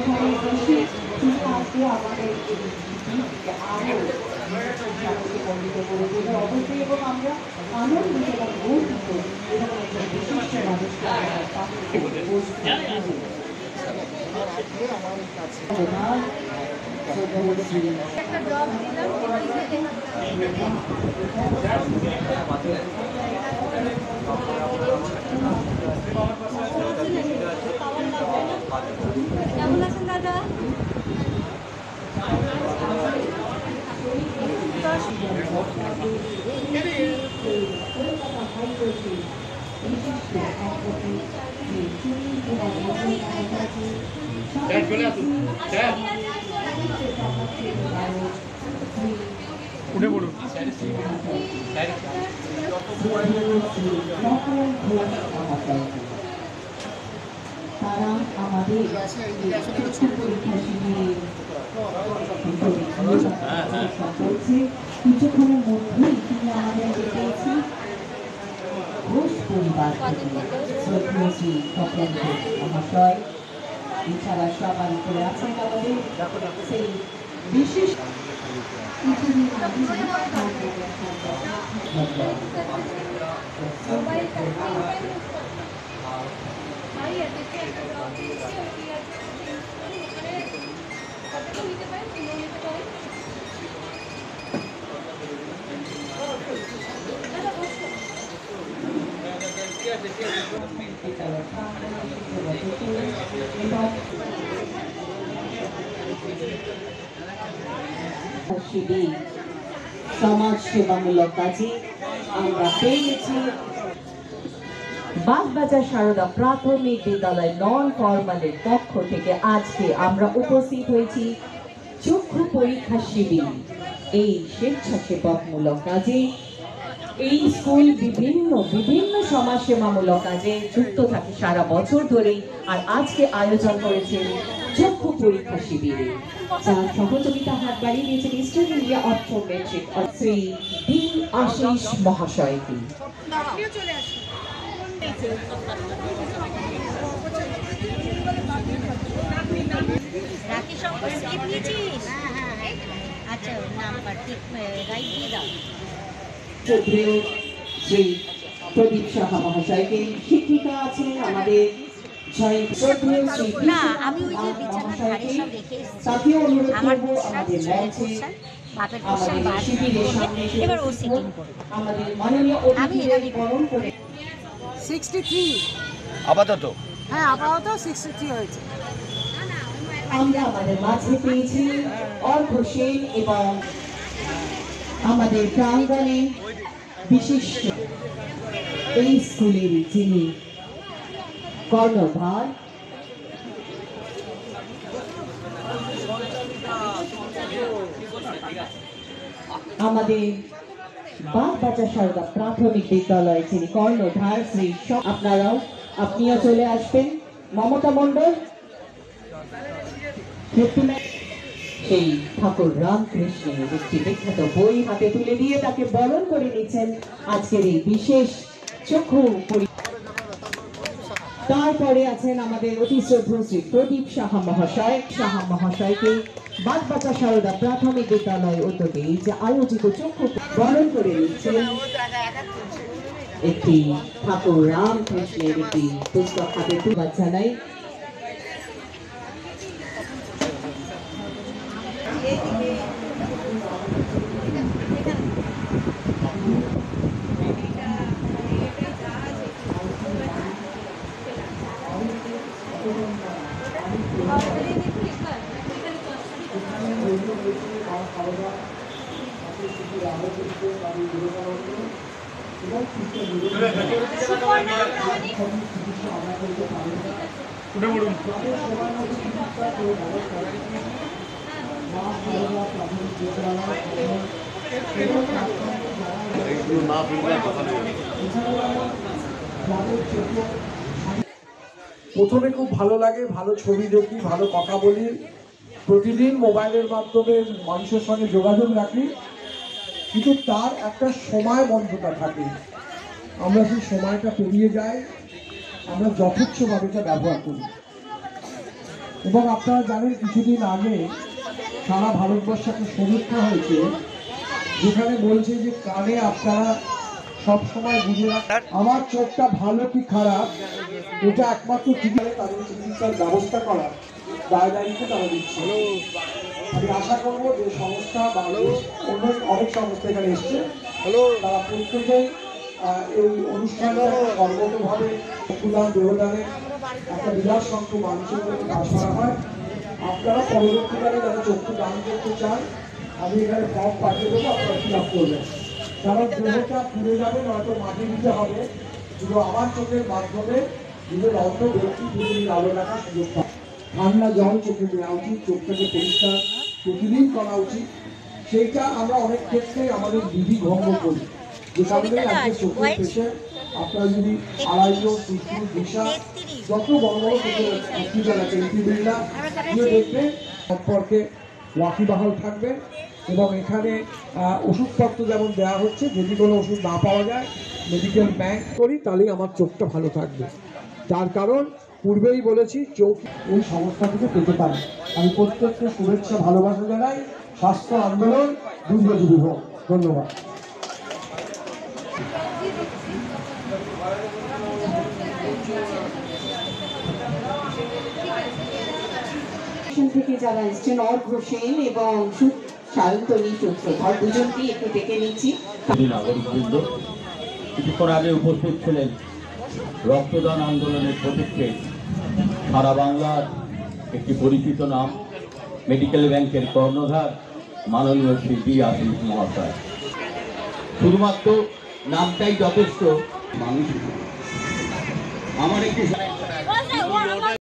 এখানে বেশি চিন্তা আসলে আমাদের আরও মণ্ডিত করে তোলে অবশ্যই, এবং আমরা আনন্দিত এবং গর্বিত এরকম একজন বিশিষ্ট মানুষকে কেমন আছেন দাদা? উঠে পড়ুন। তারা আমাদের কিছুক্ষণের মধ্যেই তিনি আমাদের পেয়েছি ঘোষ পরিবার থেকে শ্রদ্ধেয়শ্রী তপন ঘোষ মহাশয়। এছাড়া সবার উপরে আছেন আমাদের সেই বিশেষ সমাজ সেবামূলক কাজে আমরা পেয়েছি বাগবাজার সারদা প্রাথমিক বিদ্যালয় নন ফরমালের পক্ষ থেকে আজকে আমরা উপস্থিত হয়েছি চক্ষু পরীক্ষা শিবির। এই স্বেচ্ছাসেবকমূলক কাজে এই স্কুল বিভিন্ন সমাজসেবামূলক কাজে যুক্ত থাকে সারা বছর ধরেই, আর আজকে আয়োজন করেছেন চক্ষু পরীক্ষা শিবিরে, যার সহযোগিতা হাত বাড়িয়ে দিয়েছেন Eastern India optometric Shri B Ashis মহাশয়কে। শ্রী প্রদীপ সাহা মহাশয়কে। শিক্ষিকা আছেন আমাদের তাকেও অনুরোধ করবো আমাদের মঞ্চে আমাদের শিবিরের সামনে আমাদের মাননীয় অতিথিদের বরণ করে 63 আপাতত, হ্যাঁ আপাতত 63 হয়েছে। আমরা আমাদের মাঝে পেয়েছি অর্ঘ সেন এবং আমাদের প্রাঙ্গণে বিশিষ্ট এই স্কুলের যিনি কর্ণধার আমাদের বাগবাজার সারদা প্রাথমিক বিদ্যালয় যিনি কর্ণধার শ্রী আপনিও চলে আসবেন। মমতা মণ্ডল সেই ঠাকুর রামকৃষ্ণের একটি বিখ্যাত বই হাতে তুলে দিয়ে তাকে বরণ করে নিচ্ছেন আজকের এই বিশেষ চক্ষু পরীক্ষা। তারপরে আছেন আমাদের অতি শ্রদ্ধেয় শ্রী প্রদীপ সাহা মহাশয়কে বাগবাজার সারদা প্রাথমিক বিদ্যালয় উদ্যোগে যে আয়োজিত চক্ষু বরণ করে নিচ্ছেন একটি ঠাকুর রামকৃষ্ণের একটি পুস্তক হাতে তুলে জানাই। প্রথমে খুব ভালো লাগে, ভালো ছবি দেখি, ভালো কথা বলি, প্রতিদিন মোবাইলের মাধ্যমে মানুষের সঙ্গে যোগাযোগ রাখি, কিন্তু তার একটা সময় বন্ধতা থাকে। আমরা সেই সময়টা পেরিয়ে যাই, আমরা যথেচ্ছভাবে এটা ব্যবহার করি। এবং আপনারা জানেন কিছুদিন আগে সারা ভারতবর্ষে একটা সমীক্ষা হয়েছে যেখানে বলছে যে কানে আপনারা সব সময় বুঝে রাখেন আমার চোখটা ভালো কি খারাপ, এটা একমাত্র চিকিৎসা তাদের চিকিৎসার ব্যবস্থা করা দায়িত্ব তারা দিচ্ছে। আমি আশা করবো যে সংস্থা বা অনেক সংস্থা এখানে এসছে, তারা প্রত্যেকেই এই অনুষ্ঠানটা কর্মতভাবে রক্তদান দেহদানের একটা বিরাট সংখ্যক মানুষের মধ্যে কাজ করা হয়। আপনারা পরবর্তীকালে যারা চক্ষু দান করতে চান আমি এখানে ফর্ম পাঠিয়ে দেবো, আপনারা ফিল আপ করবেন। কারণ দেহটা পুড়ে যাবে, নয়তো মাটি দিতে হবে, শুধু আমার চোখের মাধ্যমে নিজের অন্য ব্যক্তি প্রতিদিন আলো রাখার সুযোগ পায়। ঠান্ডা জল চোখে দেওয়া উচিত, চোখটাকে পরিষ্কার প্রতিদিন করা উচিত। সেইটা আমরা অনেক ক্ষেত্রে আমাদের বিধি ভঙ্গ করি, যে কারণে আজকে চোখের পেশেন্ট আপনারা যদি আড়াইশো সুস্থ দিশা যত বড় বড় চোখের হসপিটাল আছে বিড়লা গিয়ে দেখবে সম্পর্কে ওয়াকিবহাল থাকবে। এবং এখানে ওষুধপত্র যেমন দেওয়া হচ্ছে, যদি কোনো ওষুধ না পাওয়া যায় মেডিকেল ব্যাংক করি, তাহলেই আমার চোখটা ভালো থাকবে। তার কারণ পূর্বেই বলেছি চোখ এই সমস্যা থেকে পেতে পারে। আমি প্রত্যেককে শুভেচ্ছা ভালোবাসা জানাই। স্বাস্থ্য আন্দোলন দীর্ঘজীবী হোক। ধন্যবাদ। থেকে যারা এসছেন অর্ঘ্য সেন এবং সায়ন্তনী সূত্রধর দুজনকেই একটু ডেকে নিচ্ছি। নাগরিকবৃন্দ কিছুক্ষণ আগে উপস্থিত ছিলেন রক্তদান আন্দোলনের প্রতীক্ষে সারা বাংলার একটি পরিচিত নাম, মেডিকেল ব্যাংকের কর্ণধার মাননীয় শ্রী বি আশিস মহাশয়। শুধুমাত্র নামটাই যথেষ্ট। মানুষ আমার একটি